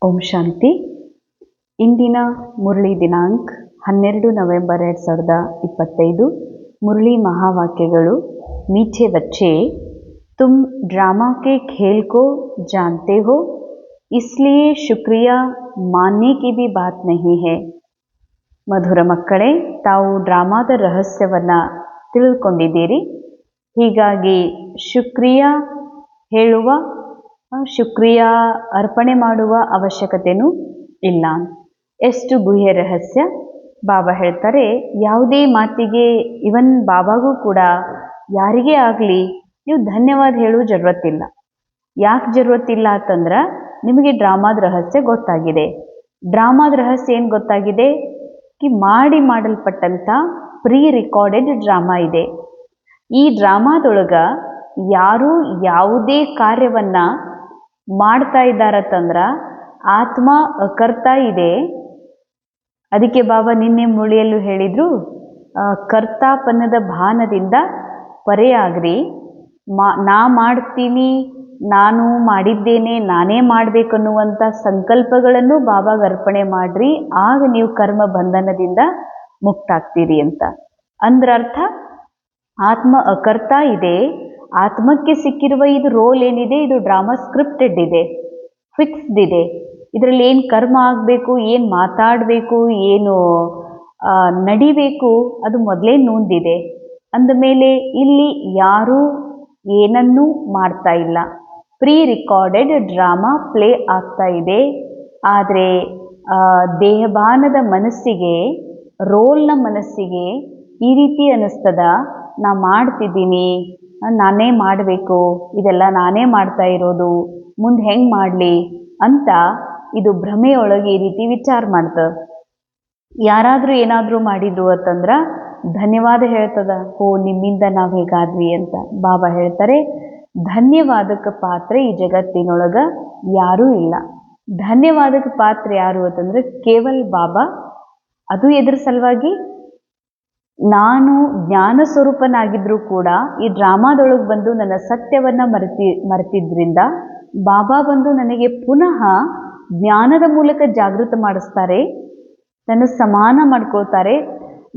ಓಂ ಶಾಂತಿ. ಇಂದಿನ ಮುರಳಿ ದಿನಾಂಕ 12 ನವೆಂಬರ್ 2025. ಮುರಳಿ ಮಹಾವಾಕ್ಯಗಳು. मीठे बच्चे, तुम ड्रामा के खेल को जानते हो, इसलिए शुक्रिया मानने की भी बात नहीं है. ಮಧುರ ಮಕ್ಕಳೇ, ತಾವು ಡ್ರಾಮಾದ ರಹಸ್ಯವನ್ನು ತಿಳ್ಕೊಂಡಿದ್ದೀರಿ. ಹೀಗಾಗಿ ಶುಕ್ರಿಯಾ ಹೇಳುವ, ಶುಕ್ರಿಯಾ ಅರ್ಪಣೆ ಮಾಡುವ ಅವಶ್ಯಕತೆಯೂ ಇಲ್ಲ. ಎಷ್ಟು ಗುಹ್ಯ ರಹಸ್ಯ. ಬಾಬಾ ಹೇಳ್ತಾರೆ, ಯಾವುದೇ ಮಾತಿಗೆ, ಇವನ್ ಬಾಬಾಗೂ ಕೂಡ ಯಾರಿಗೇ ಆಗಲಿ ನೀವು ಧನ್ಯವಾದ ಹೇಳೋ ಜರುರತ್ತಿಲ್ಲ. ಯಾಕೆ ಜರುರತ್ತಿಲ್ಲ ಅಂತಂದ್ರೆ ನಿಮಗೆ ಡ್ರಾಮಾದ ರಹಸ್ಯ ಗೊತ್ತಾಗಿದೆ. ಡ್ರಾಮಾದ ರಹಸ್ಯ ಏನು ಗೊತ್ತಾಗಿದೆ? ಮಾಡಲ್ಪಟ್ಟಂಥ ಪ್ರೀ ರೆಕಾರ್ಡೆಡ್ ಡ್ರಾಮಾ ಇದೆ. ಈ ಡ್ರಾಮಾದೊಳಗೆ ಯಾರು ಯಾವುದೇ ಕಾರ್ಯವನ್ನು ಮಾಡ್ತಾ ಇದ್ದಾರತ್ತಂದ್ರೆ ಆತ್ಮ ಕರ್ತಾ ಇದೆ. ಅದಕ್ಕೆ ಬಾಬಾ ನಿನ್ನೆ ಮುಳಿಯಲ್ಲೂ ಹೇಳಿದರು, ಕರ್ತಾಪನ್ನದ ಭಾನದಿಂದ ಪರೆಯಾಗ್ರಿ. ನಾ ಮಾಡ್ತೀನಿ, ನಾನು ಮಾಡಿದ್ದೇನೆ, ನಾನೇ ಮಾಡಬೇಕನ್ನುವಂಥ ಸಂಕಲ್ಪಗಳನ್ನು ಬಾಬಾಗೆ ಅರ್ಪಣೆ ಮಾಡ್ರಿ. ಆಗ ನೀವು ಕರ್ಮ ಬಂಧನದಿಂದ ಮುಕ್ತಾಗ್ತೀರಿ ಅಂತ. ಅಂದ್ರ ಅರ್ಥ, ಆತ್ಮ ಅಕರ್ತಾ ಇದೆ. ಆತ್ಮಕ್ಕೆ ಸಿಕ್ಕಿರುವ ಇದು ರೋಲ್ ಏನಿದೆ, ಇದು ಡ್ರಾಮಾ ಸ್ಕ್ರಿಪ್ಟೆಡ್ ಇದೆ, ಫಿಕ್ಸ್ಡ್ ಇದೆ. ಇದರಲ್ಲಿ ಏನು ಕರ್ಮ ಆಗಬೇಕು, ಏನು ಮಾತಾಡಬೇಕು, ಏನು ನಡಿಬೇಕು, ಅದು ಮೊದಲೇ ನೂಂದಿದೆ. ಅಂದಮೇಲೆ ಇಲ್ಲಿ ಯಾರೂ ಏನನ್ನೂ ಮಾಡ್ತಾ ಇಲ್ಲ. ಪ್ರೀ ರಿಕಾರ್ಡೆಡ್ ಡ್ರಾಮಾ ಪ್ಲೇ ಆಗ್ತಾ ಇದೆ. ಆದರೆ ದೇಹಭಾನದ ಮನಸ್ಸಿಗೆ, ರೋಲ್ನ ಮನಸ್ಸಿಗೆ ಈ ರೀತಿ ಅನ್ನಿಸ್ತದ, ನಾ ಮಾಡ್ತಿದ್ದೀನಿ, ನಾನೇ ಮಾಡಬೇಕು, ಇದೆಲ್ಲ ನಾನೇ ಮಾಡ್ತಾ ಇರೋದು, ಮುಂದೆ ಹೆಂಗೆ ಮಾಡಲಿ ಅಂತ ಇದು ಭ್ರಮೆಯೊಳಗೆ ಈ ರೀತಿ ವಿಚಾರ ಮಾಡ್ತದೆ. ಯಾರಾದರೂ ಏನಾದರೂ ಮಾಡಿದ್ರು ಅಂತಂದ್ರೆ ಧನ್ಯವಾದ ಹೇಳ್ತದ, ಓ ನಿಮ್ಮಿಂದ ನಾವು ಹೇಗಾದ್ವಿ ಅಂತ. ಬಾಬಾ ಹೇಳ್ತಾರೆ, ಧನ್ಯವಾದಕ್ಕೆ ಪಾತ್ರ ಈ ಜಗತ್ತಿನೊಳಗೆ ಯಾರೂ ಇಲ್ಲ. ಧನ್ಯವಾದಕ್ಕೆ ಪಾತ್ರ ಯಾರು ಅಂತಂದ್ರೆ ಕೇವಲ ಬಾಬಾ. ಅದು ಎದ್ರ ಸಲುವಾಗಿ? ನಾನು ಜ್ಞಾನ ಸ್ವರೂಪನಾಗಿದ್ರೂ ಕೂಡ ಈ ಡ್ರಾಮಾದೊಳಗೆ ಬಂದು ನನ್ನ ಸತ್ಯವನ್ನು ಮರೆತಿದ್ರಿಂದ ಬಾಬಾ ಬಂದು ನನಗೆ ಪುನಃ ಜ್ಞಾನದ ಮೂಲಕ ಜಾಗೃತ ಮಾಡಿಸ್ತಾರೆ, ನನ್ನ ಸಮಾನ ಮಾಡ್ಕೊಳ್ತಾರೆ,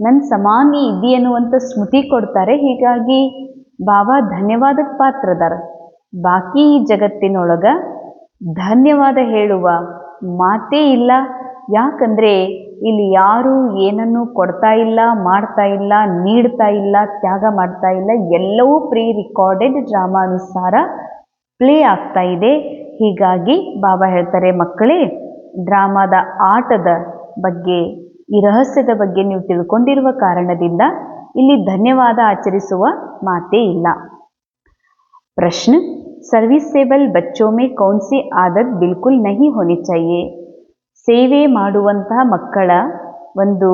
ನನ್ನ ಸಮಾನ ಇದೆ ಅನ್ನುವಂಥ ಸ್ಮೃತಿ ಕೊಡ್ತಾರೆ. ಹೀಗಾಗಿ ಬಾಬಾ ಧನ್ಯವಾದಕ್ಕೆ ಪಾತ್ರದಾರ. ಬಾಕಿ ಈ ಜಗತ್ತಿನೊಳಗೆ ಧನ್ಯವಾದ ಹೇಳುವ ಮಾತೇ ಇಲ್ಲ. ಯಾಕಂದರೆ ಇಲ್ಲಿ ಯಾರೂ ಏನನ್ನೂ ಕೊಡ್ತಾ ಇಲ್ಲ, ಮಾಡ್ತಾ ಇಲ್ಲ, ನೀಡ್ತಾ ಇಲ್ಲ, ತ್ಯಾಗ ಮಾಡ್ತಾ ಇಲ್ಲ. ಎಲ್ಲವೂ ಪ್ರೀ ರಿಕಾರ್ಡೆಡ್ ಡ್ರಾಮಾ ಅನುಸಾರ ಪ್ಲೇ ಆಗ್ತಾ ಇದೆ. ಹೀಗಾಗಿ ಬಾಬಾ ಹೇಳ್ತಾರೆ, ಮಕ್ಕಳೇ, ಡ್ರಾಮಾದ ಆಟದ ಬಗ್ಗೆ, ಈ ರಹಸ್ಯದ ಬಗ್ಗೆ ನೀವು ತಿಳ್ಕೊಂಡಿರುವ ಕಾರಣದಿಂದ ಇಲ್ಲಿ ಧನ್ಯವಾದ ಆಚರಿಸುವ ಮಾತೇ ಇಲ್ಲ. ಪ್ರಶ್ನೆ, ಸರ್ವಿಸೇಬಲ್ ಬಚ್ಚೋ ಮೇ ಕೌನ್ ಸಿ ಆದತ್ ಬಿಲ್ಕುಲ್ ನಹಿ ಹೋನಿ ಚಾಹಿಯೆ. ಸೇವೆ ಮಾಡುವಂತಹ ಮಕ್ಕಳ ಒಂದು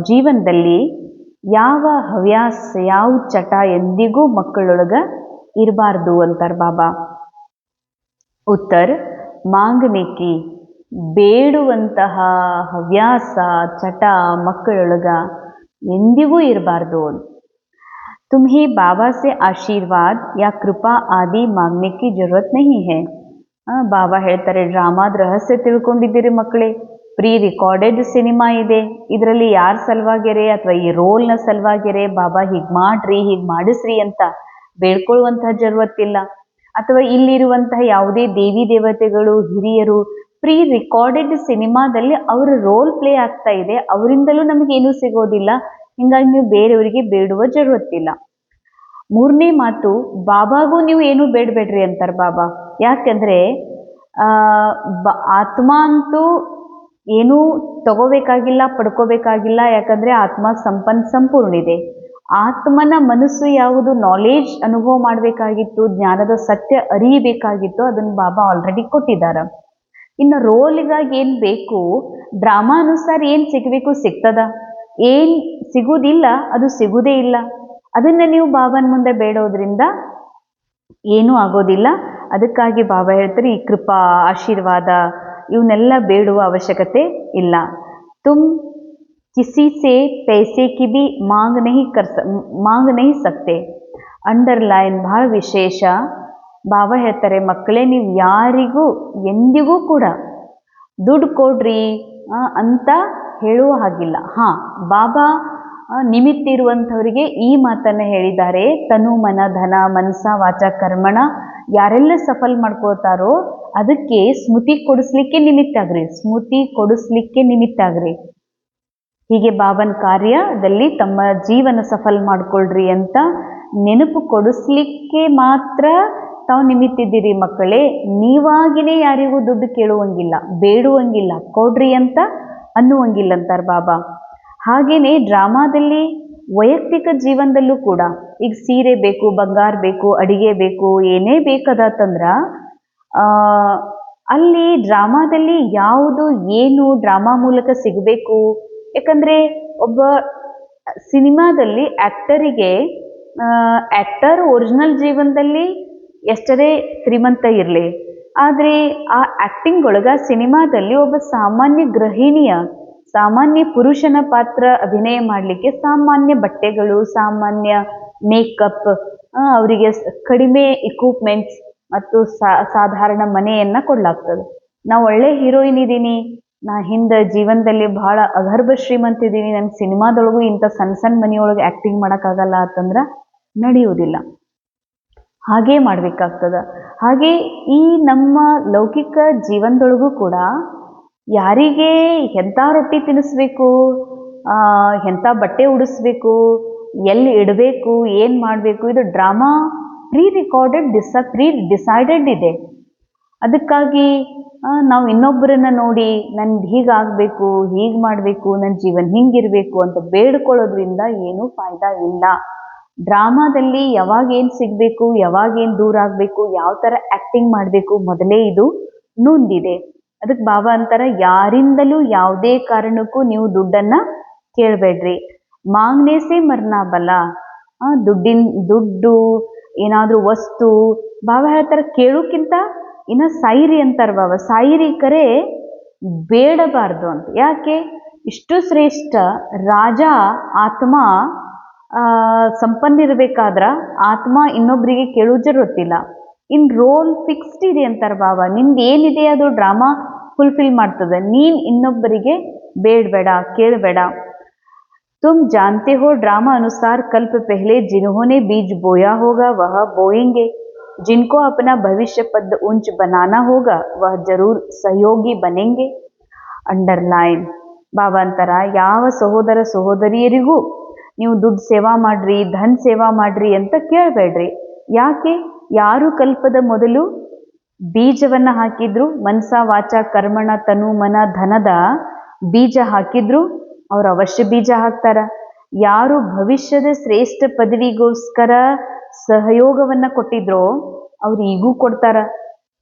ಜೀವನದಲ್ಲಿ ಯಾವ ಹವ್ಯಾಸ, ಯಾವ ಚಟ ಎಂದಿಗೂ ಮಕ್ಕಳೊಳಗೆ ಇರಬಾರ್ದು ಅಂತಾರೆ ಬಾಬಾ. ಉತ್ತರ, ಮಾಂಗನೇಕಿ, ಬೇಡುವಂತಹ ಹವ್ಯಾಸ, ಚಟ ಮಕ್ಕಳೊಳಗ ಎಂದಿಗೂ ಇರಬಾರ್ದು. तुम्हें बाबा से आशीर्वाद या कृपा आदि मांगने की जरूरत नहीं है. ಬಾಬಾ ಹೇಳ್ತಾರೆ, ಡ್ರಾಮಾದ ರಹಸ್ಯ ತಿಳ್ಕೊಂಡಿದ್ದೀರಿ ಮಕ್ಕಳೇ. ಪ್ರೀ ರಿಕಾರ್ಡೆಡ್ ಸಿನಿಮಾ ಇದೆ. ಇದರಲ್ಲಿ ಯಾರ ಸಲುವಾಗಿರೆ ಅಥವಾ ಈ ರೋಲ್ನ ಸಲುವಾಗಿರೆ ಬಾಬಾ ಹೀಗೆ ಮಾಡ್ರಿ, ಹೀಗೆ ಮಾಡಿಸ್ರಿ ಅಂತ ಬೇಡ್ಕೊಳ್ಳುವಂತಹ ಜರುರತ್ತಿಲ್ಲ. ಅಥವಾ ಇಲ್ಲಿರುವಂತಹ ಯಾವುದೇ ದೇವಿ ದೇವತೆಗಳು, ಹಿರಿಯರು ಪ್ರೀ ರಿಕಾರ್ಡೆಡ್ ಸಿನಿಮಾದಲ್ಲಿ ಅವರ ರೋಲ್ ಪ್ಲೇ ಆಗ್ತಾ ಇದೆ. ಅವರಿಂದಲೂ ನಮಗೇನೂ ಸಿಗೋದಿಲ್ಲ. ಹಿಂಗಾಗಿ ನೀವು ಬೇರೆಯವರಿಗೆ ಬೇಡುವ ಜರುರತ್ತಿಲ್ಲ. ಮೂರನೇ ಮಾತು, ಬಾಬಾಗೂ ನೀವು ಏನೂ ಬೇಡಬೇಡ್ರಿ ಅಂತಾರೆ ಬಾಬಾ. ಯಾಕೆಂದರೆ ಆತ್ಮ ಅಂತೂ ಏನೂ ತಗೋಬೇಕಾಗಿಲ್ಲ, ಪಡ್ಕೋಬೇಕಾಗಿಲ್ಲ. ಯಾಕಂದರೆ ಆತ್ಮ ಸಂಪೂರ್ಣ ಇದೆ. ಆತ್ಮನ ಮನಸ್ಸು ಯಾವುದು ನಾಲೆಜ್ ಅನುಭವ ಮಾಡಬೇಕಾಗಿತ್ತು, ಜ್ಞಾನದ ಸತ್ಯ ಅರಿಯಬೇಕಾಗಿತ್ತು, ಅದನ್ನು ಬಾಬಾ ಆಲ್ರೆಡಿ ಕೊಟ್ಟಿದ್ದಾರೆ. ಇನ್ನು ರೋಲಿಗಾಗಿ ಏನು ಬೇಕು, ಡ್ರಾಮಾ ಅನುಸಾರ ಏನು ಸಿಗಬೇಕು ಸಿಗ್ತದ, ಏನು ಸಿಗುವುದಿಲ್ಲ ಅದು ಸಿಗುವುದೇ ಇಲ್ಲ. ಅದನ್ನು ನೀವು ಬಾಬಾನ ಮುಂದೆ ಬೇಡೋದ್ರಿಂದ ಏನೂ ಆಗೋದಿಲ್ಲ. ಅದಕ್ಕಾಗಿ ಬಾಬಾ ಹೇಳ್ತಾರೆ, ಈ ಕೃಪಾ, ಆಶೀರ್ವಾದ ಇವನ್ನೆಲ್ಲ ಬೇಡುವ ಅವಶ್ಯಕತೆ ಇಲ್ಲ. ತುಮ್ ಕಿಸಿ ಸೆ ಪೈಸೆ ಕಿ ಬಿ ಮಾಂಗ್ ನಹಿ ಸಕ್ತೆ. ಅಂಡರ್ಲೈನ್ ಬಹಳ ವಿಶೇಷ. ಬಾಬಾ ಹೇಳ್ತಾರೆ, ಮಕ್ಕಳೇ, ನೀವು ಯಾರಿಗೂ ಎಂದಿಗೂ ಕೂಡ ದುಡ್ಡು ಕೊಡ್ರಿ ಅಂತ ಹೇಳುವ ಹಾಗಿಲ್ಲ. ಹಾಂ, ಬಾಬಾ ನಿಮಿತ್ತ ಇರುವಂಥವರಿಗೆ ಈ ಮಾತನ್ನು ಹೇಳಿದ್ದಾರೆ, ತನು ಮನ ಧನ ಮನಸ ವಾಚ ಕರ್ಮಣ ಯಾರೆಲ್ಲ ಸಫಲ್ ಮಾಡ್ಕೋತಾರೋ ಅದಕ್ಕೆ ಸ್ಮೃತಿ ಕೊಡಿಸ್ಲಿಕ್ಕೆ ನಿಮಿತ್ತ ಆಗ್ರಿ, ಸ್ಮೃತಿ ಕೊಡಿಸ್ಲಿಕ್ಕೆ ನಿಮಿತ್ತ ಆಗ್ರಿ. ಹೀಗೆ ಬಾಬನ ಕಾರ್ಯದಲ್ಲಿ ತಮ್ಮ ಜೀವನ ಸಫಲ್ ಮಾಡ್ಕೊಳ್ರಿ ಅಂತ ನೆನಪು ಕೊಡಿಸ್ಲಿಕ್ಕೆ ಮಾತ್ರ ತಾವು ನಿಮಿತ್ತಿದ್ದೀರಿ ಮಕ್ಕಳೇ. ನೀವಾಗಿನೇ ಯಾರಿಗೂ ದುಡ್ಡು ಕೇಳುವಂಗಿಲ್ಲ, ಬೇಡುವಂಗಿಲ್ಲ, ಕೊಡ್ರಿ ಅಂತ ಅನ್ನುವಂಗಿಲ್ಲ ಅಂತಾರೆ ಬಾಬಾ. ಹಾಗೇನೆ ಡ್ರಾಮಾದಲ್ಲಿ ವೈಯಕ್ತಿಕ ಜೀವನದಲ್ಲೂ ಕೂಡ ಈಗ ಸೀರೆ ಬೇಕು, ಬಂಗಾರ ಬೇಕು, ಅಡಿಗೆ ಬೇಕು, ಏನೇ ಬೇಕದಂದ್ರ ಅಲ್ಲಿ ಡ್ರಾಮಾದಲ್ಲಿ ಯಾವುದು ಏನು ಡ್ರಾಮಾ ಮೂಲಕ ಸಿಗಬೇಕು. ಯಾಕಂದ್ರೆ ಒಬ್ಬ ಸಿನಿಮಾದಲ್ಲಿ ಆಕ್ಟರಿಗೆ ಆಕ್ಟರ್ ಒರಿಜಿನಲ್ ಜೀವನದಲ್ಲಿ ಎಷ್ಟರೇ ಶ್ರೀಮಂತ ಇರಲಿ, ಆದರೆ ಆ ಆಕ್ಟಿಂಗ್ ಒಳಗ ಸಿನಿಮಾದಲ್ಲಿ ಒಬ್ಬ ಸಾಮಾನ್ಯ ಗೃಹಿಣಿಯ, ಸಾಮಾನ್ಯ ಪುರುಷನ ಪಾತ್ರ ಅಭಿನಯ ಮಾಡಲಿಕ್ಕೆ ಸಾಮಾನ್ಯ ಬಟ್ಟೆಗಳು, ಸಾಮಾನ್ಯ ಮೇಕಪ್, ಅವರಿಗೆ ಕಡಿಮೆ ಇಕ್ವಿಪ್ಮೆಂಟ್ಸ್ ಮತ್ತು ಸಾಧಾರಣ ಮನೆಯನ್ನ ಕೊಡ್ಲಾಗ್ತದೆ. ನಾ ಒಳ್ಳೆ ಹೀರೋಯಿನ್ ಇದ್ದೀನಿ, ನಾ ಹಿಂದೆ ಜೀವನದಲ್ಲಿ ಬಹಳ ಅಗರ್ಭ ಶ್ರೀಮಂತ ಇದ್ದೀನಿ, ನನ್ನ ಸಿನಿಮಾದೊಳಗೂ ಇಂಥ ಸಣ್ಣ ಸಣ್ಣ ಮನೆಯೊಳಗೆ ಆ್ಯಕ್ಟಿಂಗ್ ಮಾಡೋಕ್ಕಾಗಲ್ಲ ಅಂತಂದ್ರೆ ನಡೆಯುವುದಿಲ್ಲ. ಹಾಗೇ ಮಾಡಬೇಕಾಗ್ತದೆ. ಹಾಗೆ ಈ ನಮ್ಮ ಲೌಕಿಕ ಜೀವನದೊಳಗೂ ಕೂಡ ಯಾರಿಗೆ ಎಂಥ ರೊಟ್ಟಿ ತಿನ್ನಿಸ್ಬೇಕು, ಎಂಥ ಬಟ್ಟೆ ಉಡಿಸ್ಬೇಕು, ಎಲ್ಲಿ ಇಡಬೇಕು, ಏನು ಮಾಡಬೇಕು, ಇದು ಡ್ರಾಮಾ ಪ್ರೀ ರೆಕಾರ್ಡೆಡ್ ಡಿಸೈಡೆಡ್ ಇದೆ. ಅದಕ್ಕಾಗಿ ನಾವು ಇನ್ನೊಬ್ಬರನ್ನ ನೋಡಿ ನನ್ಗೆ ಹೀಗಾಗಬೇಕು, ಹೀಗೆ ಮಾಡಬೇಕು, ನನ್ನ ಜೀವನ ಹಿಂಗಿರಬೇಕು ಅಂತ ಬೇಡ್ಕೊಳ್ಳೋದ್ರಿಂದ ಏನೂ ಫಾಯ್ದಾ ಇಲ್ಲ. ಡ್ರಾಮಾದಲ್ಲಿ ಯಾವಾಗ ಏನು ಸಿಗಬೇಕು, ಯಾವಾಗ ಏನು ದೂರ ಆಗಬೇಕು, ಯಾವ ಥರ ಆ್ಯಕ್ಟಿಂಗ್ ಮಾಡಬೇಕು ಮೊದಲೇ ಇದು ನೊಂದಿದೆ. ಅದಕ್ಕೆ ಬಾಬಾ ಅಂತಾರೆ, ಯಾರಿಂದಲೂ ಯಾವುದೇ ಕಾರಣಕ್ಕೂ ನೀವು ದುಡ್ಡನ್ನು ಕೇಳಬೇಡ್ರಿ. ಮಾಂಗ್ನೇಸೆ ಮರ್ನಾ ಬಲ. ದುಡ್ಡು ಏನಾದರೂ ವಸ್ತು ಬಾಬಾ ಹೇಳ್ತಾರೆ ಕೇಳೋಕ್ಕಿಂತ ಇನ್ನು ಸಾಯಿರಿ ಅಂತಾರೆ ಬಾಬಾ. ಸಾಯಿರಿ ಕರೆ ಬೇಡಬಾರ್ದು ಅಂತ. ಯಾಕೆ? ಇಷ್ಟು ಶ್ರೇಷ್ಠ ರಾಜ ಆತ್ಮ ಸಂಪನ್ನ ಇರಬೇಕಾದ್ರೆ ಆತ್ಮ ಇನ್ನೊಬ್ಬರಿಗೆ ಕೇಳೋ ಜರುತ್ತಿಲ್ಲ. ಇನ್ ರೋಲ್ ಫಿಕ್ಸ್ಡ್ ಇದೆ ಅಂತಾರೆ ಬಾಬಾ. ನಿಂದು ಏನಿದೆ ಅದು ಡ್ರಾಮಾ ಫುಲ್ಫಿಲ್ ಮಾಡ್ತದೆ. ನೀನು ಇನ್ನೊಬ್ಬರಿಗೆ ಬೇಡಬೇಡ, ಕೇಳಬೇಡ. तुम जानते हो ड्रामा अनुसार कल्प पहले जिन्होंने बीज बोया होगा वह बोएंगे, जिनको अपना भविष्य पद ऊंच बनाना होगा वह जरूर सहयोगी बनेंगे. ಅಂಡರ್ಲೈನ್. ಬಾಬಾ ಅಂತಾರ, ಯಾವ ಸಹೋದರ ಸಹೋದರಿಯರಿಗೂ ನೀವು ದುಡ್ಡು ಸೇವಾ ಮಾಡ್ರಿ, ಧನ್ ಸೇವಾ ಮಾಡ್ರಿ ಅಂತ ಕೇಳಬೇಡ್ರಿ. ಯಾಕೆ? ಯಾರು ಕಲ್ಪದ ಮೊದಲು ಬೀಜವನ್ನು ಹಾಕಿದ್ರು, ಮನಸ ವಾಚ ಕರ್ಮಣ ತನು ಮನ ಧನದ ಬೀಜ ಹಾಕಿದ್ರು, ಅವ್ರು ಅವಶ್ಯ ಬೀಜ ಹಾಕ್ತಾರ. ಯಾರು ಭವಿಷ್ಯದ ಶ್ರೇಷ್ಠ ಪದವಿಗೋಸ್ಕರ ಸಹಯೋಗವನ್ನು ಕೊಟ್ಟಿದ್ರೋ ಅವ್ರು ಈಗೂ ಕೊಡ್ತಾರ.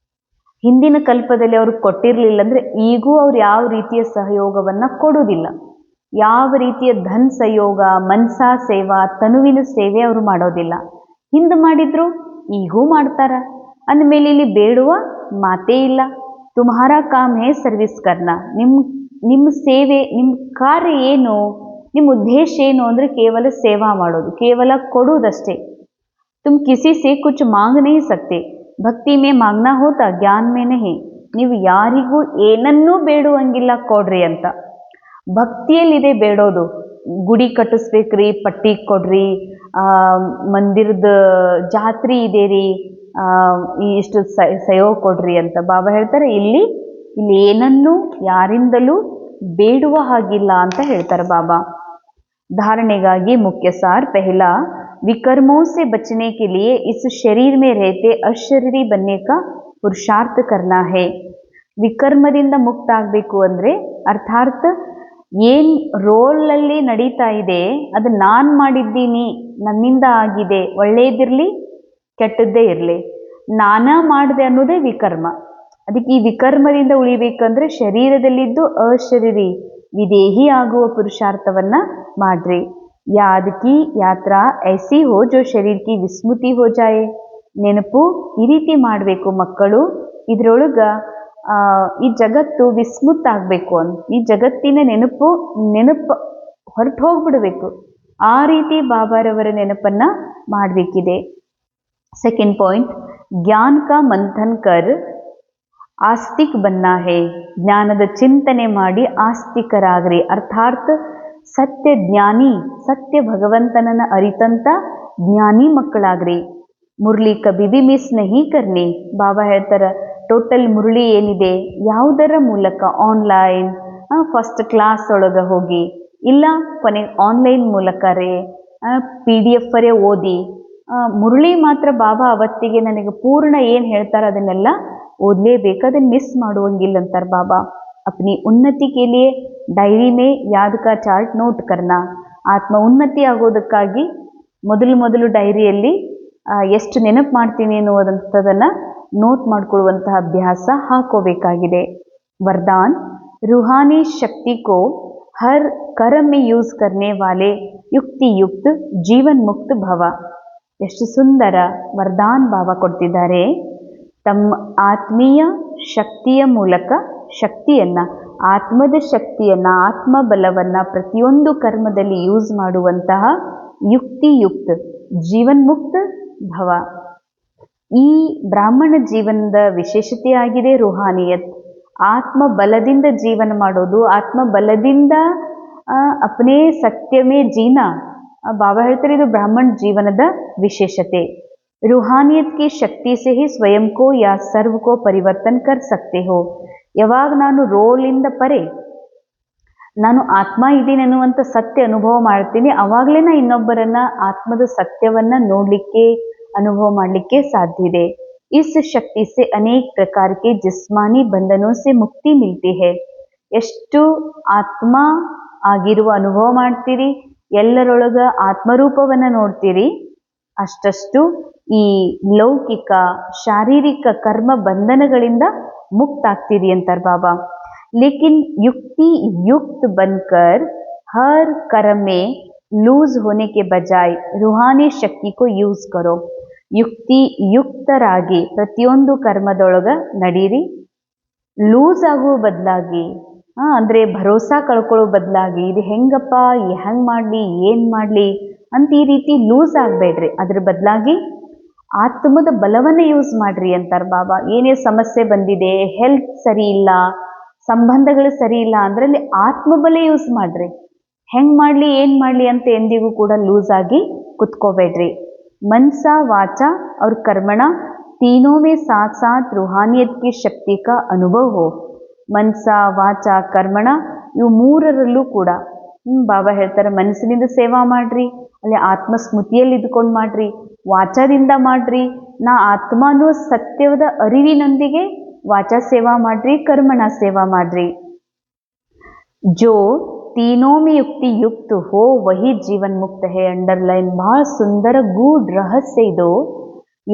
ಹಿಂದಿನ ಕಲ್ಪದಲ್ಲಿ ಅವ್ರಿಗೆ ಕೊಟ್ಟಿರಲಿಲ್ಲ ಅಂದರೆ ಈಗೂ ಅವ್ರು ಯಾವ ರೀತಿಯ ಸಹಯೋಗವನ್ನು ಕೊಡೋದಿಲ್ಲ. ಯಾವ ರೀತಿಯ ಧನ್ ಸಹಯೋಗ, ಮನ್ಸಾ ಸೇವಾ, ತನುವಿನ ಸೇವೆ ಅವರು ಮಾಡೋದಿಲ್ಲ. ಹಿಂದೆ ಮಾಡಿದ್ರು ಈಗೂ ಮಾಡ್ತಾರ. ಅಂದಮೇಲೆ ಇಲ್ಲಿ ಬೇಡುವ ಮಾತೇ ಇಲ್ಲ. ತುಮ್ಹಾರ ಕಾಮ್ ಹೇ ಸರ್ವಿಸ್ ಕರ್ನ. ನಿಮ್ಮ ಸೇವೆ, ನಿಮ್ಮ ಕಾರ್ಯ ಏನು, ನಿಮ್ಮ ಉದ್ದೇಶ ಏನು ಅಂದರೆ ಕೇವಲ ಸೇವಾ ಮಾಡೋದು, ಕೇವಲ ಕೊಡುವುದಷ್ಟೇ. ತುಮ್ ಕಿಸಿ ಸೇ ಕುಚ್ ಮಾಂಗ್ ನಹೀ ಸಕ್ತೆ. ಭಕ್ತಿ ಮೇ ಮಾಂಗ್ನಾ ಹೋತಾ ಜ್ಞಾನ ಮೇ ನಹೀ. ನೀವು ಯಾರಿಗೂ ಏನನ್ನೂ ಬೇಡುವಂಗಿಲ್ಲ ಕೊಡ್ರಿ ಅಂತ. ಭಕ್ತಿಯಲ್ಲಿದೆ ಬೇಡೋದು. ಗುಡಿ ಕಟ್ಟಿಸ್ಬೇಕ್ರಿ, ಪಟ್ಟಿ ಕೊಡ್ರಿ, ಮಂದಿರದ ಜಾತ್ರೆ ಇದೆ ರೀ, ಇಷ್ಟು ಸಹಯೋಗ ಕೊಡ್ರಿ ಅಂತ ಬಾಬಾ ಹೇಳ್ತಾರೆ. ಇಲ್ಲಿ ಏನನ್ನೂ ಯಾರಿಂದಲೂ ಬೇಡುವ ಹಾಗಿಲ್ಲ ಅಂತ ಹೇಳ್ತಾರೆ ಬಾಬಾ. धारणेಗಾಗಿ मुख्य सार पहला, विकर्मों से बचने के लिए इस शरीर में रहते अशरीरी बनने का पुरुषार्थ करना है. ವಿಕರ್ಮದಿಂದ ಮುಕ್ತ ಆಗಬೇಕು ಅಂದರೆ ಅರ್ಥಾತ್ ಏನು ರೋಲಲ್ಲಿ ನಡೀತಾ ಇದೆ ಅದು ನಾನು ಮಾಡಿದ್ದೀನಿ, ನನ್ನಿಂದ ಆಗಿದೆ, ಒಳ್ಳೆಯದಿರಲಿ ಕೆಟ್ಟದ್ದೇ ಇರಲಿ, ನಾನಾ ಮಾಡಿದೆ ಅನ್ನೋದೇ ವಿಕರ್ಮ. ಅದಕ್ಕೆ ಈ ವಿಕರ್ಮದಿಂದ ಉಳಿಬೇಕಂದ್ರೆ ಶರೀರದಲ್ಲಿದ್ದು ಅಶರೀರಿ ವಿದೇಹಿ ಆಗುವ ಪುರುಷಾರ್ಥವನ್ನ ಮಾಡ್ರಿ. ಯಾದ್ ಕಿ ಯಾತ್ರಾ ಐಸಿ ಹೋ ಜೋ ಶರೀರ್ ಕಿ ವಿಸ್ಮೃತಿ ಹೋ ಜಾಯೆ. ನೆನಪು ಈ ರೀತಿ ಮಾಡಬೇಕು ಮಕ್ಕಳು, ಇದ್ರೊಳಗ ಈ ಜಗತ್ತು ವಿಸ್ಮೃತ ಆಗಬೇಕು ಅಂತ, ಈ ಜಗತ್ತಿನ ನೆನಪು ಹೊರಟು ಹೋಗ್ಬಿಡಬೇಕು. ಆ ರೀತಿ ಬಾಬಾರವರ ನೆನಪನ್ನ ಮಾಡಬೇಕಿದೆ. ಸೆಕೆಂಡ್ ಪಾಯಿಂಟ್, ज्ञान का मंथन कर ಆಸ್ತಿಕ್ ಬನ್ನ ಹೇ, ಜ್ಞಾನದ ಚಿಂತನೆ ಮಾಡಿ ಆಸ್ತಿಕರಾಗ್ರಿ. ಅರ್ಥಾತ್ ಸತ್ಯ ಜ್ಞಾನಿ, ಸತ್ಯ ಭಗವಂತನನ್ನ ಅರಿತಂತ ಜ್ಞಾನಿ ಮಕ್ಕಳಾಗ್ರಿ. ಮುರಳಿ ಕಭಿ ಬಿ ಮಿಸ್ ನಹಿ ಕರ್ನಿ. ಬಾಬಾ ಹೇಳ್ತಾರೆ ಟೋಟಲ್ ಮುರಳಿ ಏನಿದೆ ಯಾವುದರ ಮೂಲಕ, ಆನ್ಲೈನ್ ಫಸ್ಟ್ ಕ್ಲಾಸ್ ಒಳಗೆ ಹೋಗಿ, ಇಲ್ಲ ಕೊನೆಗೆ ಆನ್ಲೈನ್ ಮೂಲಕರೇ PDF ಅರೇ ಓದಿ, ಮುರಳಿ ಮಾತ್ರ ಬಾಬಾ ಅವತ್ತಿಗೆ ನನಗೆ ಪೂರ್ಣ ಏನು ಹೇಳ್ತಾರೆ ಅದನ್ನೆಲ್ಲ ಓದಲೇಬೇಕು, ಅದನ್ನು ಮಿಸ್ ಮಾಡುವಂಗಿಲ್ಲ ಅಂತಾರೆ ಬಾಬಾ. अपनी उन्नति के लिए डायरी में याद का चार्ट ನೋಟ್ करना. ಆತ್ಮ ಉನ್ನತಿ ಆಗೋದಕ್ಕಾಗಿ ಮೊದಲು ಡೈರಿಯಲ್ಲಿ ಎಷ್ಟು ನೆನಪು ಮಾಡ್ತೀನಿ ಅನ್ನುವಂಥದ್ದನ್ನು ನೋಟ್ ಮಾಡಿಕೊಳ್ಳುವಂತಹ ಅಭ್ಯಾಸ ಹಾಕೋಬೇಕಾಗಿದೆ. वरदान, रूहानी शक्ति को हर कर्म में यूज करने वाले युक्ति युक्त जीवन मुक्त भव. ಎಷ್ಟು ಸುಂದರ ವರದಾನ್ ಬಾಬಾ ಕೊಡ್ತಿದ್ದಾರೆ. ತಮ್ಮ ಆತ್ಮೀಯ ಶಕ್ತಿಯ ಮೂಲಕ ಶಕ್ತಿಯನ್ನು, ಆತ್ಮದ ಶಕ್ತಿಯನ್ನು, ಆತ್ಮಬಲವನ್ನು ಪ್ರತಿಯೊಂದು ಕರ್ಮದಲ್ಲಿ ಯೂಸ್ ಮಾಡುವಂತಹ ಯುಕ್ತಿಯುಕ್ತ ಜೀವನ್ಮುಕ್ತ ಭವ. ಈ ಬ್ರಾಹ್ಮಣ ಜೀವನದ ವಿಶೇಷತೆಯಾಗಿದೆ ರೂಹಾನಿಯತ್. ಆತ್ಮಬಲದಿಂದ ಜೀವನ ಮಾಡೋದು, ಆತ್ಮಬಲದಿಂದ ಅಪನೇ ಸತ್യമೇ ಜೀನಾ. ಬಾಬಾ ಹೇಳ್ತಾರೆ ಇದು ಬ್ರಾಹ್ಮಣ ಜೀವನದ ವಿಶೇಷತೆ. रूहानियत की शक्ति से ही स्वयं को या सर्व को परिवर्तन कर सकते हो. ಯಾವಾಗ ನಾನು ರೋಲಿಂದ ಪರೆ ನಾನು ಆತ್ಮ ಇದ್ದೀನಿ ಅನ್ನುವಂಥ ಸತ್ಯ ಅನುಭವ ಮಾಡ್ತೀನಿ, ಅವಾಗಲೇ ನಾ ಇನ್ನೊಬ್ಬರನ್ನ ಆತ್ಮದ ಸತ್ಯವನ್ನು ನೋಡಲಿಕ್ಕೆ, ಅನುಭವ ಮಾಡಲಿಕ್ಕೆ ಸಾಧ್ಯ ಇದೆ. इस शक्ति से अनेक प्रकार के जिस्मानी बंधनों से मुक्ति मिलती है. ಎಷ್ಟು ಆತ್ಮ ಆಗಿರುವ ಅನುಭವ ಮಾಡ್ತೀರಿ, ಎಲ್ಲರೊಳಗ ಆತ್ಮರೂಪವನ್ನು ನೋಡ್ತೀರಿ, ಅಷ್ಟಷ್ಟು ಈ ಲೌಕಿಕ ಶಾರೀರಿಕ ಕರ್ಮ ಬಂಧನಗಳಿಂದ ಮುಕ್ತ ಆಗ್ತೀರಿ ಅಂತಾರೆ ಬಾಬಾ. ಲೇಕಿನ್ ಯುಕ್ತಿ युक्त बनकर हर कर्म में लूज होने के बजाय रूहानी शक्ति को यूज करो. ಯುಕ್ತಿ ಯುಕ್ತರಾಗಿ ಪ್ರತಿಯೊಂದು ಕರ್ಮದೊಳಗ ನಡೀರಿ. ಲೂಸ್ ಆಗುವ ಬದಲಾಗಿ, ಅಂದರೆ ಭರೋಸಾ ಕಳ್ಕೊಳ್ಳೋ ಬದಲಾಗಿ ಇದು ಹೆಂಗಪ್ಪ, ಹೆಂಗೆ ಮಾಡಲಿ, ಏನು ಮಾಡಲಿ ಅಂತ ಈ ರೀತಿ ಲೂಸ್ ಆಗಬೇಡ್ರಿ. ಅದ್ರ ಬದಲಾಗಿ ಆತ್ಮದ ಬಲವನ್ನು ಯೂಸ್ ಮಾಡ್ರಿ ಅಂತಾರೆ ಬಾಬಾ. ಏನೇ ಸಮಸ್ಯೆ ಬಂದಿದೆ, ಹೆಲ್ತ್ ಸರಿ ಇಲ್ಲ, ಸಂಬಂಧಗಳು ಸರಿ ಇಲ್ಲ ಅಂದ್ರಲ್ಲಿ ಆತ್ಮಬಲ ಯೂಸ್ ಮಾಡ್ರಿ. ಹೆಂಗೆ ಮಾಡಲಿ, ಏನು ಮಾಡಲಿ ಅಂತ ಎಂದಿಗೂ ಕೂಡ ಲೂಸ್ ಆಗಿ ಕುತ್ಕೋಬೇಡ್ರಿ. मनसा वाचा और कर्मणा तीनों में साथ साथ रूहानियत की शक्ति का अनुभव हो. मनसा ವಾಚಾ ಕರ್ಮಣ ಇವು ಮೂರರಲ್ಲೂ ಕೂಡ ಬಾಬಾ ಹೇಳ್ತಾರೆ ಮನಸ್ಸಿನಿಂದ ಸೇವಾ ಮಾಡ್ರಿ, ಅಲ್ಲಿ ಆತ್ಮಸ್ಮೃತಿಯಲ್ಲಿ ಇದ್ಕೊಂಡು ಮಾಡ್ರಿ, ವಾಚಾದಿಂದ ಮಾಡ್ರಿ, ನಾ ಆತ್ಮ ಅನ್ನೋ ಸತ್ಯದ ಅರಿವಿನೊಂದಿಗೆ ವಾಚಾ ಸೇವಾ ಮಾಡ್ರಿ, ಕರ್ಮಣ ಸೇವಾ ಮಾಡ್ರಿ. जो तीनों में युक्ति युक्त हो वही जीवन मुक्त है. ಅಂಡರ್ಲೈನ್, ಬಹಳ ಸುಂದರ ಗೂಢ ರಹಸ್ಯ ಇದು.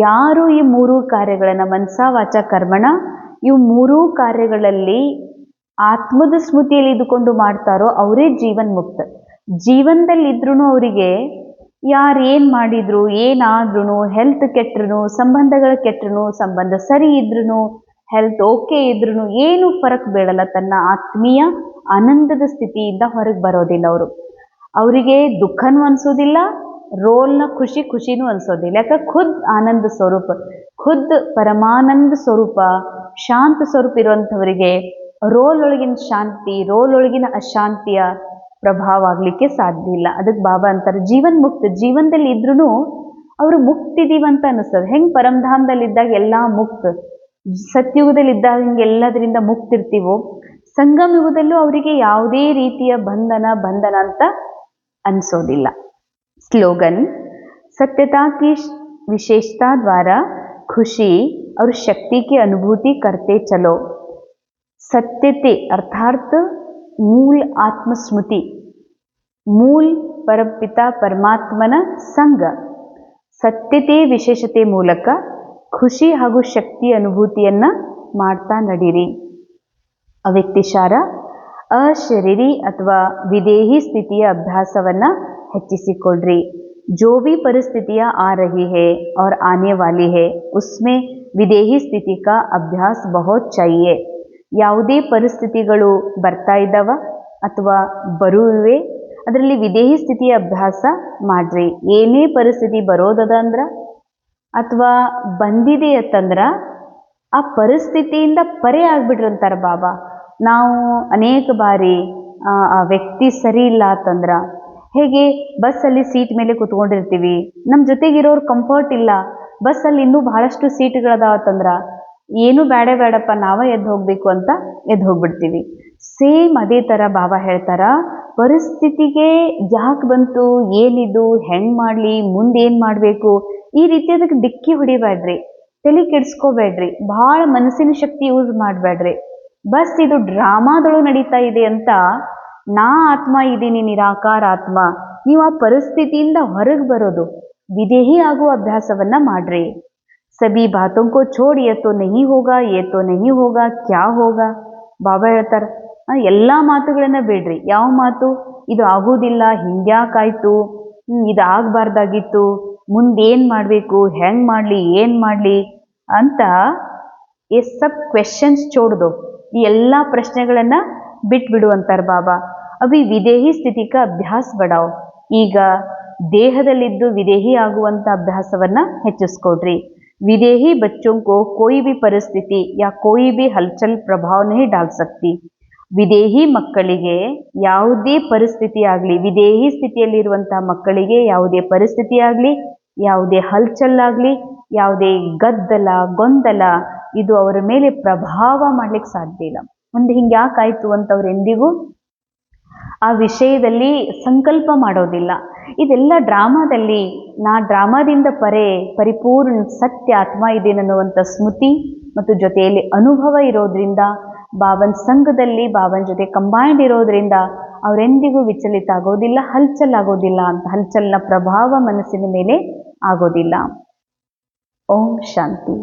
ಯಾರು ಈ ಮೂರು ಕಾರ್ಯಗಳನ್ನು ಮನಸಾ ವಾಚಾ ಕರ್ಮಣ ಇವು ಮೂರೂ ಕಾರ್ಯಗಳಲ್ಲಿ ಆತ್ಮದ ಸ್ಮೃತಿಯಲ್ಲಿ ಇದ್ದುಕೊಂಡು ಮಾಡ್ತಾರೋ ಅವರೇ ಜೀವನ್ ಮುಕ್ತ. ಜೀವನದಲ್ಲಿದ್ರೂ ಅವರಿಗೆ ಯಾರು ಏನು ಮಾಡಿದ್ರು, ಏನಾದ್ರೂ, ಹೆಲ್ತ್ ಕೆಟ್ಟರು, ಸಂಬಂಧಗಳು ಕೆಟ್ಟರು, ಸಂಬಂಧ ಸರಿ ಇದ್ರೂ, ಹೆಲ್ತ್ ಓಕೆ ಇದ್ರೂ ಏನು ಫರಕ್ ಬೀಳಲ್ಲ. ತನ್ನ ಆತ್ಮೀಯ ಆನಂದದ ಸ್ಥಿತಿಯಿಂದ ಹೊರಗೆ ಬರೋದಿಲ್ಲ. ಅವರಿಗೆ ದುಃಖನೂ ಅನಿಸೋದಿಲ್ಲ, ರೋಲ್ನ ಖುಷಿನೂ ಅನಿಸೋದಿಲ್ಲ. ಯಾಕೆ ಖುದ್ ಆನಂದ ಸ್ವರೂಪ, ಖುದ್ ಪರಮಾನಂದ ಸ್ವರೂಪ, ಶಾಂತ ಸ್ವರೂಪ ಇರುವಂಥವರಿಗೆ ರೋಲ್ ಒಳಗಿನ ಶಾಂತಿ, ರೋಲ್ ಒಳಗಿನ ಅಶಾಂತಿಯ ಪ್ರಭಾವ ಆಗಲಿಕ್ಕೆ ಸಾಧ್ಯ ಇಲ್ಲ. ಅದಕ್ಕೆ ಬಾಬಾ ಅಂತಾರೆ ಜೀವನ್ ಮುಕ್ತ. ಜೀವನದಲ್ಲಿ ಇದ್ರೂ ಅವರು ಮುಕ್ತಿದೀವಂತ ಅನಿಸ್ತದೆ. ಹೆಂಗೆ ಪರಮಧಾಮದಲ್ಲಿದ್ದಾಗ ಎಲ್ಲ ಮುಕ್ತ, ಸತ್ಯುಗದಲ್ಲಿದ್ದಾಗ ಹಿಂಗೆ ಎಲ್ಲದರಿಂದ ಮುಕ್ತಿರ್ತೀವೋ, ಸಂಗಮ ಯುಗದಲ್ಲೂ ಅವರಿಗೆ ಯಾವುದೇ ರೀತಿಯ ಬಂಧನ ಅಂತ ಅನಿಸೋದಿಲ್ಲ. स्लोगन, सत्यता की विशेषता द्वारा खुशी और शक्ति की अनुभूति करते चलो. सत्यते अर्थात मूल आत्मस्मृति, मूल परमपिता परमात्मನ ಸಂಗ, ಸತ್ಯತೆ ವಿಶೇಷತೆ ಮೂಲಕ ಖುಷಿ ಹಾಗೂ ಶಕ್ತಿ ಅನುಭೂತಿಯನ್ನು ಮಾಡ್ತಾ ನಡೀರಿ. ಅವ್ಯಕ್ತಿಶಾರ, ಅಶರೀರಿ ಅಥವಾ ವಿದೇಹಿ ಸ್ಥಿತಿಯ ಅಭ್ಯಾಸವನ್ನು ಹೆಚ್ಚಿಸಿಕೊಳ್ಳ್ರಿ. जो भी परिस्थितियाँ आ रही है और आने वाली है उसमें विदेही स्थिति का अभ्यास बहुत चाहिए. ಯಾವುದೇ ಪರಿಸ್ಥಿತಿಗಳು ಬರ್ತಾ ಇದ್ದಾವ ಅಥವಾ ಬರುವೆ ಅದರಲ್ಲಿ ವಿದೇಹಿ ಸ್ಥಿತಿಯ ಅಭ್ಯಾಸ ಮಾಡ್ರಿ. ಏನೇ ಪರಿಸ್ಥಿತಿ ಬರೋದದ ಅಂದ್ರೆ ಅಥವಾ ಬಂದಿದೆ ಅಂತಂದ್ರೆ ಆ ಪರಿಸ್ಥಿತಿಯಿಂದ ಪರೆ ಆಗ್ಬಿಟ್ರಂತಾರೆ ಬಾಬಾ. ನಾವು ಅನೇಕ ಬಾರಿ ಆ ವ್ಯಕ್ತಿ ಸರಿ ಇಲ್ಲ ಅಂತಂದ್ರೆ, ಹೇಗೆ ಬಸ್ಸಲ್ಲಿ ಸೀಟ್ ಮೇಲೆ ಕೂತ್ಕೊಂಡಿರ್ತೀವಿ, ನಮ್ಮ ಜೊತೆಗಿರೋರು ಕಂಫರ್ಟ್ ಇಲ್ಲ, ಬಸ್ಸಲ್ಲಿ ಇನ್ನೂ ಬಹಳಷ್ಟು ಸೀಟ್ಗಳದಾವತ್ತಂದ್ರೆ ಏನು ಬೇಡಪ್ಪ ನಾವೇ ಎದ್ದು ಹೋಗಬೇಕು ಅಂತ ಎದ್ದು ಹೋಗ್ಬಿಡ್ತೀವಿ. ಸೇಮ್ ಅದೇ ಥರ ಬಾಬಾ ಹೇಳ್ತಾರ, ಪರಿಸ್ಥಿತಿಗೆ ಯಾಕೆ ಬಂತು, ಏನಿದು, ಹೆಂಗೆ ಮಾಡಲಿ, ಮುಂದೆ ಏನು ಮಾಡಬೇಕು, ಈ ರೀತಿ ಅದಕ್ಕೆ ಡಿಕ್ಕಿ ಹೊಡಿಬೇಡ್ರಿ, ತಲೆ ಕೆಡಿಸ್ಕೋಬೇಡ್ರಿ, ಭಾಳ ಮನಸ್ಸಿನ ಶಕ್ತಿ ಯೂಸ್ ಮಾಡಬೇಡ್ರಿ. ಬಸ್ ಇದು ಡ್ರಾಮಾದಳು ನಡೀತಾ ಇದೆ ಅಂತ ನಾ ಆತ್ಮ ಇದ್ದೀನಿ, ನಿರಾಕಾರ ಆತ್ಮ. ನೀವು ಆ ಪರಿಸ್ಥಿತಿಯಿಂದ ಹೊರಗೆ ಬರೋದು, ವಿದೇಹಿ ಆಗುವ ಅಭ್ಯಾಸವನ್ನ ಮಾಡ್ರಿ. ಸಬಿ ಬಾತೋं को छोड़, ये तो नहीं होगा, ये तो नहीं होगा, क्या होगा. ಬಾಬಾ ಹೇಳ್ತಾರೆ, ಎಲ್ಲ ಮಾತುಗಳನ್ನ ಬೇಡ್ರಿ. ಯಾವ ಮಾತು? ಇದು ಆಗೋದಿಲ್ಲ, ಹಿಂಗ್ಯಾಕಾಯ್ತು, ಇದು ಆಗಬಾರ್ದಾಗಿತ್ತು, ಮುಂದೇನು ಮಾಡಬೇಕು, ಹೆಂಗೆ ಮಾಡಲಿ, ಏನು ಮಾಡಲಿ ಅಂತ ಈ ಸಬ್ ಕ್ವೆಶನ್ಸ್ ಚೋಡ್ದು, ಈ ಎಲ್ಲ ಪ್ರಶ್ನೆಗಳನ್ನು ಬಿಟ್ಬಿಡು ಅಂತಾರೆ ಬಾಬಾ. ಅಭಿ ವಿದೇಹಿ ಸ್ಥಿತಿ ಕಾ ಅಭ್ಯಾಸ ಬಡಾವ್. ಈಗ ದೇಹದಲ್ಲಿದ್ದು ವಿದೇಹಿ ಆಗುವಂಥ ಅಭ್ಯಾಸವನ್ನು ಹೆಚ್ಚಿಸ್ಕೊಡ್ರಿ. विदेही बच्चों को कोई भी परिस्थिति या कोई भी हलचल प्रभाव नहीं डाल सकती. ವಿದೇಹಿ ಮಕ್ಕಳಿಗೆ ಯಾವುದೇ ಪರಿಸ್ಥಿತಿ ಆಗಲಿ, ವಿದೇಹಿ ಸ್ಥಿತಿಯಲ್ಲಿರುವಂತಹ ಮಕ್ಕಳಿಗೆ ಯಾವುದೇ ಪರಿಸ್ಥಿತಿ ಆಗಲಿ, ಯಾವುದೇ ಹಲ್ಚಲ್ಲಾಗಲಿ, ಯಾವುದೇ ಗದ್ದಲ ಗೊಂದಲ ಇದು ಅವರ ಮೇಲೆ ಪ್ರಭಾವ ಮಾಡ್ಲಿಕ್ಕೆ ಸಾಧ್ಯ ಇಲ್ಲ. ಮುಂದೆ ಹಿಂಗೆ ಯಾಕಾಯ್ತು ಅಂತ ಅವ್ರು ಎಂದಿಗೂ ಆ ವಿಷಯದಲ್ಲಿ ಸಂಕಲ್ಪ ಮಾಡೋದಿಲ್ಲ. ಇದೆಲ್ಲ ಡ್ರಾಮಾದಲ್ಲಿ ನಾ ಡ್ರಾಮಾದಿಂದ ಪರಿಪೂರ್ಣ ಸತ್ಯ ಆತ್ಮ ಇದೇನನ್ನುವಂಥ ಸ್ಮೃತಿ ಮತ್ತು ಜೊತೆಯಲ್ಲಿ ಅನುಭವ ಇರೋದ್ರಿಂದ, ಬಾಬನ್ ಸಂಘದಲ್ಲಿ ಬಾಬನ್ ಜೊತೆ ಕಂಬೈಂಡ್ ಇರೋದ್ರಿಂದ ಅವರೆಂದಿಗೂ ವಿಚಲಿತ ಆಗೋದಿಲ್ಲ, ಹಲ್ಚಲ್ ಆಗೋದಿಲ್ಲ ಅಂತ. ಹಲ್ಚಲ್ನ ಪ್ರಭಾವ ಮನಸ್ಸಿನ ಮೇಲೆ ಆಗೋದಿಲ್ಲ. ಓಂ ಶಾಂತಿ.